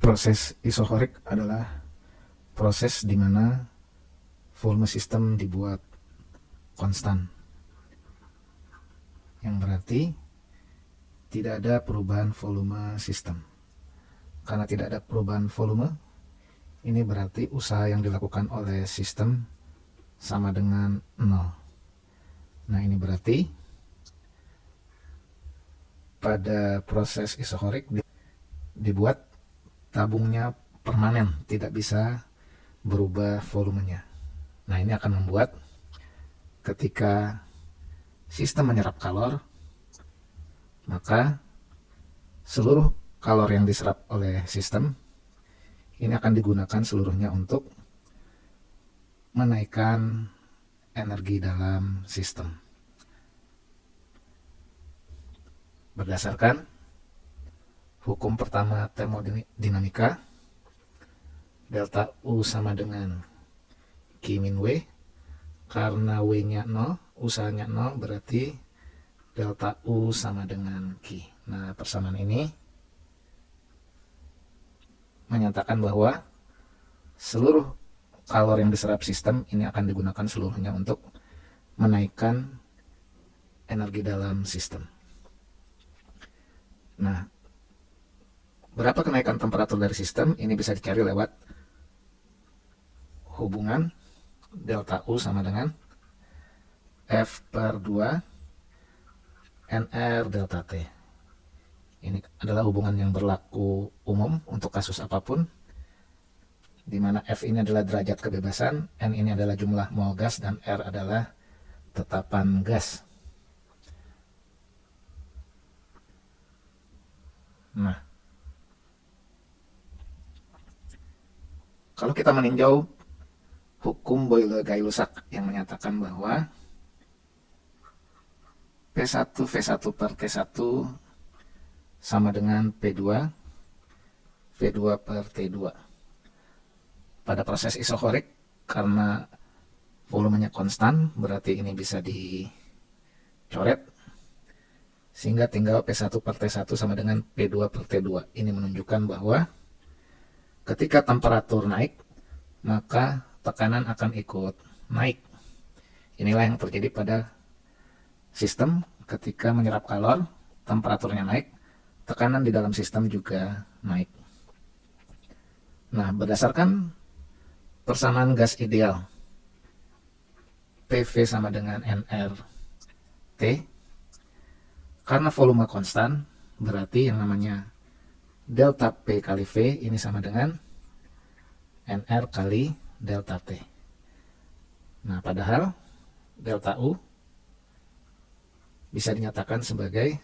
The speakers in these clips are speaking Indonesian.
Proses isokorik adalah proses di mana volume sistem dibuat konstan, yang berarti tidak ada perubahan volume sistem. Karena tidak ada perubahan volume, ini berarti usaha yang dilakukan oleh sistem sama dengan 0. Nah, ini berarti pada proses isokorik dibuat tabungnya permanen, tidak bisa berubah volumenya. Nah, ini akan membuat ketika sistem menyerap kalor, maka seluruh kalor yang diserap oleh sistem ini akan digunakan seluruhnya untuk menaikkan energi dalam sistem. Berdasarkan hukum pertama termodinamika, delta U sama dengan Q min W. Karena W-nya 0, usahanya 0, berarti delta U sama dengan Q. Nah, persamaan ini menyatakan bahwa seluruh kalor yang diserap sistem ini akan digunakan seluruhnya untuk menaikkan energi dalam sistem. Nah, berapa kenaikan temperatur dari sistem ini bisa dicari lewat hubungan delta U sama dengan F per 2 NR delta T. Ini adalah hubungan yang berlaku umum untuk kasus apapun, di mana F ini adalah derajat kebebasan, N ini adalah jumlah mol gas, dan R adalah tetapan gas. Nah, kalau kita meninjau hukum Boyle-Gay-Lussac yang menyatakan bahwa P1 V1 per T1 sama dengan P2 V2 per T2. Pada proses isokorik, karena volumenya konstan, berarti ini bisa dicoret, sehingga tinggal P1 per T1 sama dengan P2 per T2. Ini menunjukkan bahwa ketika temperatur naik, maka tekanan akan ikut naik. Inilah yang terjadi pada sistem ketika menyerap kalor, temperaturnya naik, tekanan di dalam sistem juga naik. Nah, berdasarkan persamaan gas ideal PV sama dengan nRT, karena volume konstan, berarti yang namanya delta P kali V ini sama dengan NR kali delta T. Nah, padahal delta U bisa dinyatakan sebagai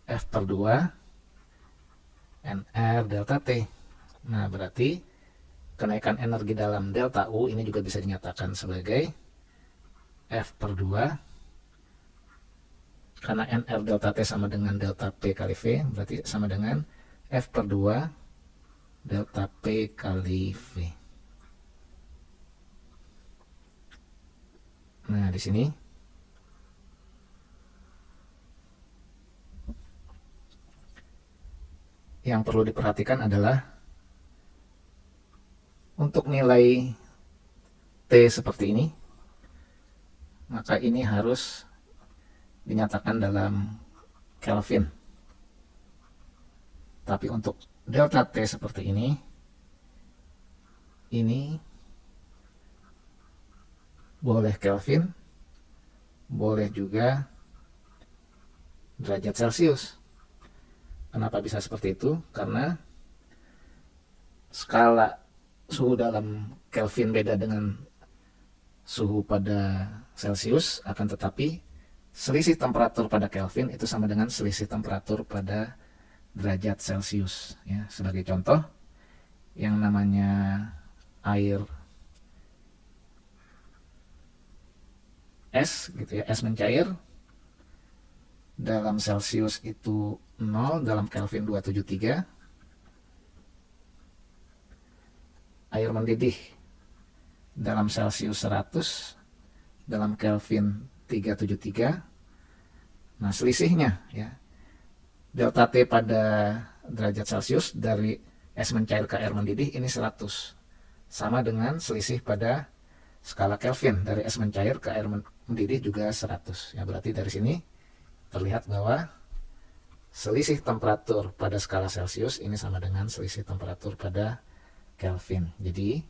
F per 2 NR delta T. Nah, berarti kenaikan energi dalam delta U ini juga bisa dinyatakan sebagai F per 2, karena NR delta T sama dengan delta P kali V, berarti sama dengan F per 2 delta P kali V. Nah, di sini yang perlu diperhatikan adalah untuk nilai T seperti ini, maka ini harus dinyatakan dalam Kelvin. Tapi untuk delta T seperti ini boleh Kelvin, boleh juga derajat Celcius. Kenapa bisa seperti itu? Karena skala suhu dalam Kelvin beda dengan suhu pada Celcius, akan tetapi selisih temperatur pada Kelvin itu sama dengan selisih temperatur pada derajat Celcius. Ya, sebagai contoh, yang namanya air es, gitu ya, es mencair, dalam Celcius itu 0, dalam Kelvin 273. Air mendidih dalam Celcius 100, dalam Kelvin 373. Nah, selisihnya ya, delta T pada derajat Celcius dari es mencair ke air mendidih ini 100. Sama dengan selisih pada skala Kelvin dari es mencair ke air mendidih juga 100. Ya, berarti dari sini terlihat bahwa selisih temperatur pada skala Celcius ini sama dengan selisih temperatur pada Kelvin. Jadi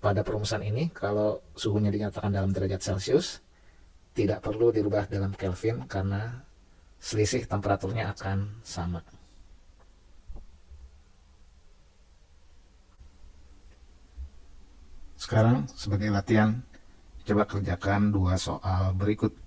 pada perumusan ini kalau suhunya dinyatakan dalam derajat Celcius tidak perlu dirubah dalam Kelvin karena selisih temperaturnya akan sama. Sekarang sebagai latihan, coba kerjakan dua soal berikut.